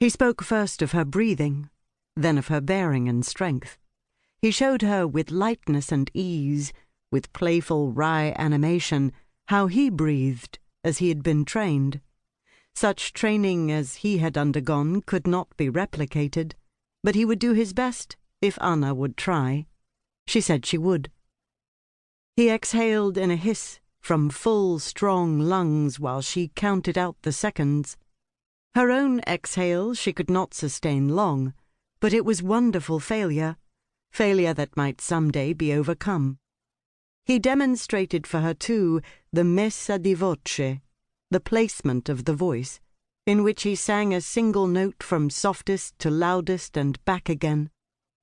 He spoke first of her breathing, then of her bearing and strength. He showed her with lightness and ease, with playful wry animation, how he breathed as he had been trained. Such training as he had undergone could not be replicated, but he would do his best if Anna would try. She said she would. He exhaled in a hiss from full, strong lungs while she counted out the seconds. Her own exhale she could not sustain long, but it was wonderful failure that might some day be overcome. He demonstrated for her, too, the messa di voce, the placement of the voice, in which he sang a single note from softest to loudest and back again,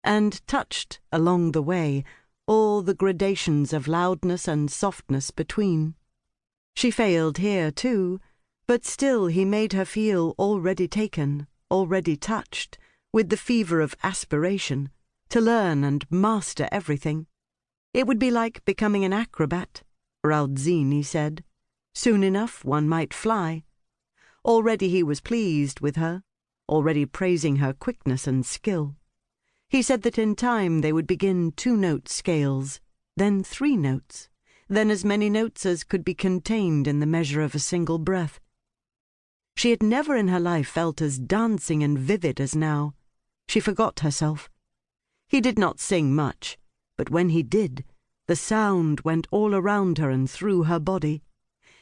and touched, along the way, all the gradations of loudness and softness between. She failed here, too, but still he made her feel already taken, already touched, with the fever of aspiration, to learn and master everything. It would be like becoming an acrobat, Rauzzini said. Soon enough one might fly. Already he was pleased with her, already praising her quickness and skill. He said that in time they would begin 2-note scales, then 3 notes, then as many notes as could be contained in the measure of a single breath. She had never in her life felt as dancing and vivid as now. She forgot herself. He did not sing much, but when he did, the sound went all around her and through her body.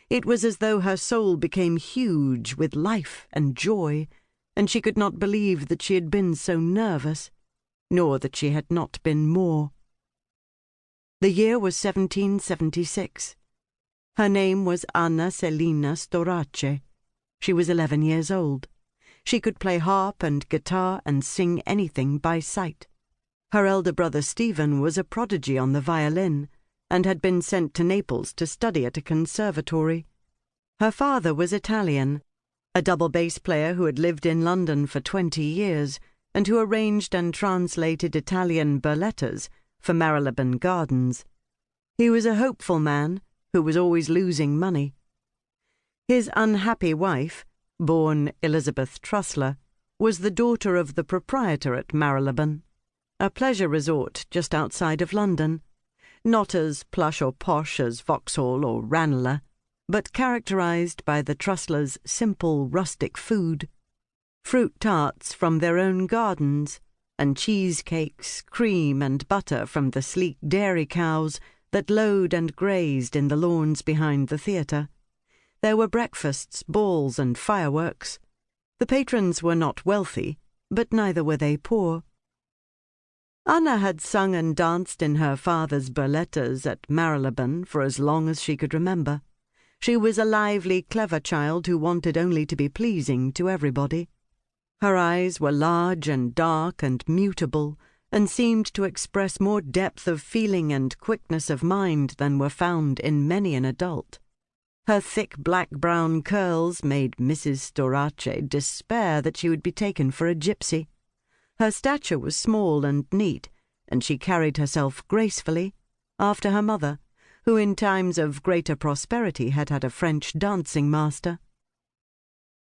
It was as though her soul became huge with life and joy, and she could not believe that she had been so nervous, nor that she had not been more. The year was 1776. Her name was Anna Selina Storace. She was 11 years old. She could play harp and guitar and sing anything by sight. Her elder brother Stephen was a prodigy on the violin, and had been sent to Naples to study at a conservatory. Her father was Italian, a double bass player who had lived in London for 20 years, and who arranged and translated Italian burlettas for Marylebone Gardens. He was a hopeful man who was always losing money. His unhappy wife, born Elizabeth Trussler, was the daughter of the proprietor at Marylebone, a pleasure resort just outside of London, not as plush or posh as Vauxhall or Ranelagh, but characterized by the Trusslers' simple rustic food, fruit tarts from their own gardens, and cheesecakes, cream and butter from the sleek dairy cows that lowed and grazed in the lawns behind the theatre. There were breakfasts, balls, and fireworks. The patrons were not wealthy, but neither were they poor. Anna had sung and danced in her father's burlettas at Marylebone for as long as she could remember. She was a lively, clever child who wanted only to be pleasing to everybody. Her eyes were large and dark and mutable, and seemed to express more depth of feeling and quickness of mind than were found in many an adult. Her thick black-brown curls made Mrs. Storace despair that she would be taken for a gypsy. Her stature was small and neat, and she carried herself gracefully, after her mother, who in times of greater prosperity had a French dancing master.